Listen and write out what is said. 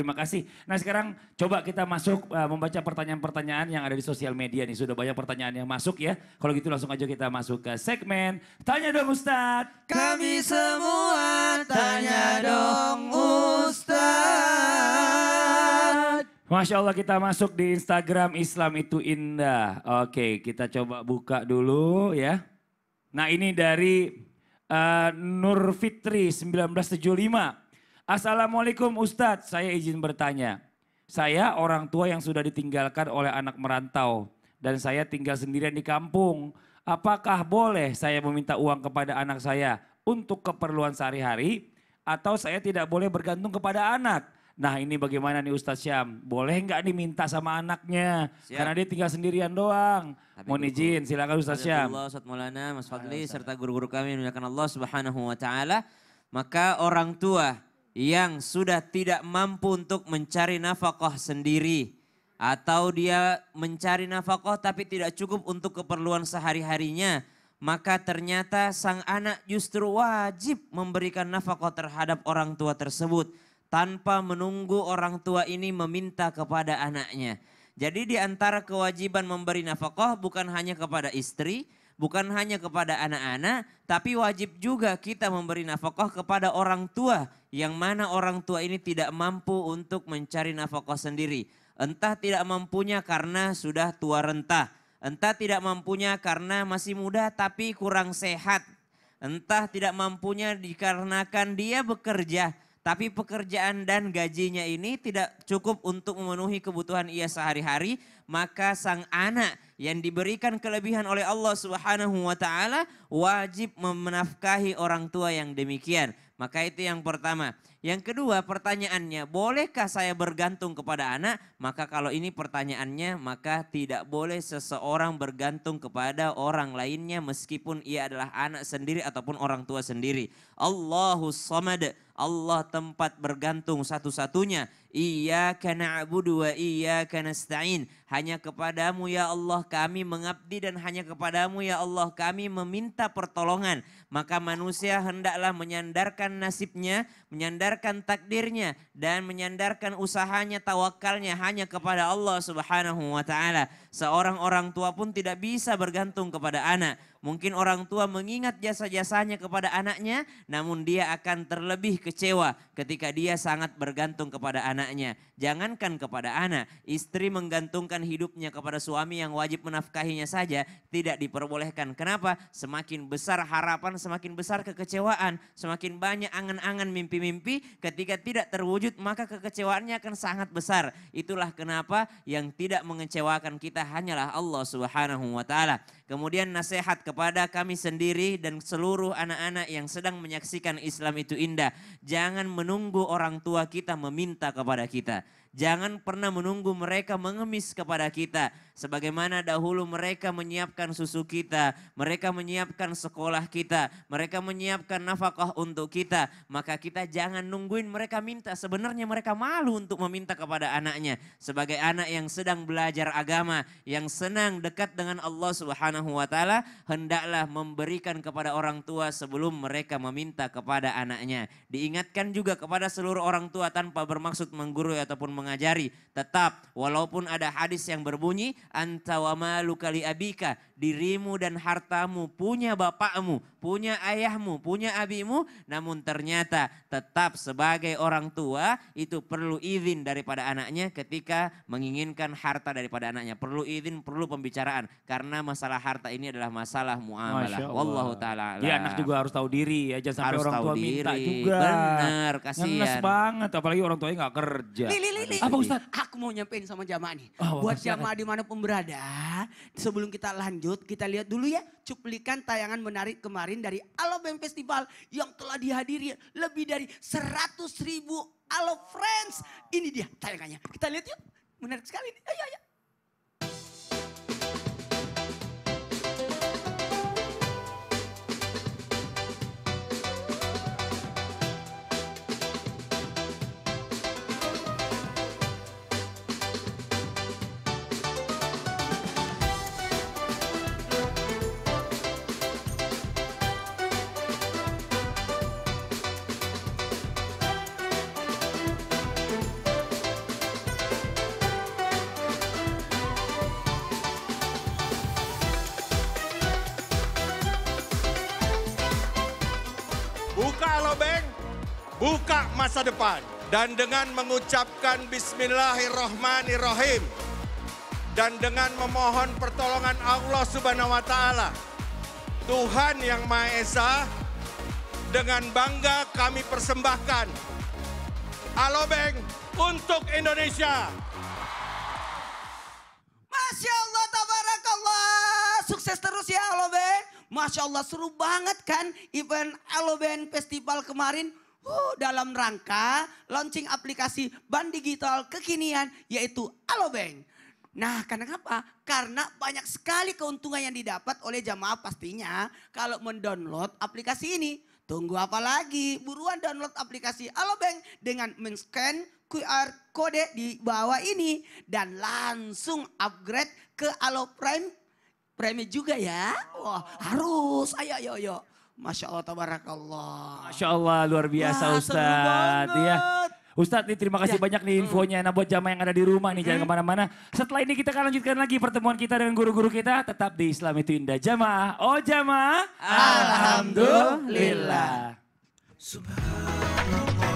Terima kasih. Nah sekarang coba kita masuk membaca pertanyaan-pertanyaan yang ada di sosial media nih. Sudah banyak pertanyaan yang masuk ya. Kalau gitu langsung aja kita masuk ke segmen Tanya Dong Ustadz. Kami semua tanya dong Ustadz. Masya Allah kita masuk di Instagram Islam itu Indah. Oke kita coba buka dulu ya. Nah ini dari Nur Fitri 1975. Assalamualaikum Ustadz, saya izin bertanya. Saya orang tua yang sudah ditinggalkan oleh anak merantau dan saya tinggal sendirian di kampung. Apakah boleh saya meminta uang kepada anak saya untuk keperluan sehari-hari atau saya tidak boleh bergantung kepada anak? Nah ini bagaimana nih Ustadz Syam? Boleh nggak diminta sama anaknya? Siap. Karena dia tinggal sendirian doang. Mohon izin silakan Ustadz Syam. Allah, Ustadz Maulana, Mas Fadli, serta guru-guru kami yang dimuliakan Allah Subhanahu wa Ta'ala. Maka orang tua yang sudah tidak mampu untuk mencari nafkah sendiri atau dia mencari nafkah tapi tidak cukup untuk keperluan sehari-harinya, maka ternyata sang anak justru wajib memberikan nafkah terhadap orang tua tersebut tanpa menunggu orang tua ini meminta kepada anaknya. Jadi di antara kewajiban memberi nafkah bukan hanya kepada istri, bukan hanya kepada anak-anak, tapi wajib juga kita memberi nafkah kepada orang tua. Yang mana orang tua ini tidak mampu untuk mencari nafkah sendiri. Entah tidak mampunya karena sudah tua renta. Entah tidak mampunya karena masih muda tapi kurang sehat. Entah tidak mampunya dikarenakan dia bekerja. Tapi pekerjaan dan gajinya ini tidak cukup untuk memenuhi kebutuhan ia sehari-hari. Maka sang anak yang diberikan kelebihan oleh Allah Subhanahu wa Ta'ala wajib menafkahi orang tua yang demikian. Maka itu yang pertama. Yang kedua pertanyaannya, bolehkah saya bergantung kepada anak? Maka kalau ini pertanyaannya, maka tidak boleh seseorang bergantung kepada orang lainnya meskipun ia adalah anak sendiri ataupun orang tua sendiri. Allahus Samad, Allah tempat bergantung satu-satunya. Iyyaka na'budu wa iyyaka nasta'in. Hanya kepadamu ya Allah kami mengabdi dan hanya kepadamu ya Allah kami meminta pertolongan. Maka manusia hendaklah menyandarkan nasibnya, menyandarkan takdirnya dan menyandarkan usahanya, tawakalnya hanya kepada Allah Subhanahu wa Ta'ala. Seorang orang tua pun tidak bisa bergantung kepada anak. Mungkin orang tua mengingat jasa-jasanya kepada anaknya, namun dia akan terlebih kecewa ketika dia sangat bergantung kepada anaknya. Jangankan kepada anak, istri menggantungkan hidupnya kepada suami yang wajib menafkahinya saja tidak diperbolehkan. Kenapa? Semakin besar harapan, semakin besar kekecewaan, semakin banyak angan-angan mimpi-mimpi, ketika tidak terwujud maka kekecewaannya akan sangat besar. Itulah kenapa yang tidak mengecewakan kita hanyalah Allah Subhanahu wa Ta'ala. Kemudian nasihat kepada kami sendiri dan seluruh anak-anak yang sedang menyaksikan Islam itu Indah. Jangan menunggu orang tua kita meminta kepada kita. Jangan pernah menunggu mereka mengemis kepada kita. Sebagaimana dahulu mereka menyiapkan susu kita, mereka menyiapkan sekolah kita, mereka menyiapkan nafkah untuk kita. Maka kita jangan nungguin mereka minta. Sebenarnya mereka malu untuk meminta kepada anaknya. Sebagai anak yang sedang belajar agama, yang senang dekat dengan Allah Subhanahu wa Ta'ala, hendaklah memberikan kepada orang tua sebelum mereka meminta kepada anaknya. Diingatkan juga kepada seluruh orang tua tanpa bermaksud menggurui ataupun mengajari. Tetap walaupun ada hadis yang berbunyi anta wa maluka li abika, dirimu dan hartamu punya bapakmu, punya ayahmu, punya abimu, namun ternyata tetap sebagai orang tua itu perlu izin daripada anaknya ketika menginginkan harta daripada anaknya. Perlu izin, perlu pembicaraan karena masalah harta ini adalah masalah muamalah. Wallahu taala. Ya anak juga harus tahu diri ya, jangan sampai orang tua minta juga. Benar, kasihan. Ngenes banget apalagi orang tuanya nggak kerja. Apa Ustadz? Aku mau nyampein sama jamaah nih. Buat jamaah dimanapun berada, sebelum kita lanjut kita lihat dulu ya cuplikan tayangan menarik kemarin dari Alobank Festival yang telah dihadiri lebih dari 100.000 Alo Friends. Ini dia tayangannya. Kita lihat yuk. Menarik sekali nih. Ayo, ayo. buka masa depan. Dan dengan mengucapkan Bismillahirrahmanirrahim dan dengan memohon pertolongan Allah Subhanahu wa Ta'ala, Tuhan yang Maha Esa, dengan bangga kami persembahkan Alobank untuk Indonesia. Masya Allah, tabarakallah. Sukses terus ya Alobank. Masya Allah, seru banget kan event Alobank Festival kemarin. Dalam rangka launching aplikasi bank digital kekinian yaitu Alobank. Nah, kenapa? Karena banyak sekali keuntungan yang didapat oleh jamaah pastinya kalau mendownload aplikasi ini. Tunggu apa lagi? Buruan download aplikasi Alobank dengan men-scan QR kode di bawah ini dan langsung upgrade ke Alo Prime juga ya. Wah, harus. Ayo. Masya Allah, tabarakallah. Masya Allah, luar biasa. Wah, Ustadz. Ya. Ustadz nih terima kasih banyak nih infonya. Nah buat jamaah yang ada di rumah nih jangan kemana-mana. Setelah ini kita akan lanjutkan lagi pertemuan kita dengan guru-guru kita. Tetap di Islam itu Indah. Jamaah, oh jamaah. Alhamdulillah. Subhanallah.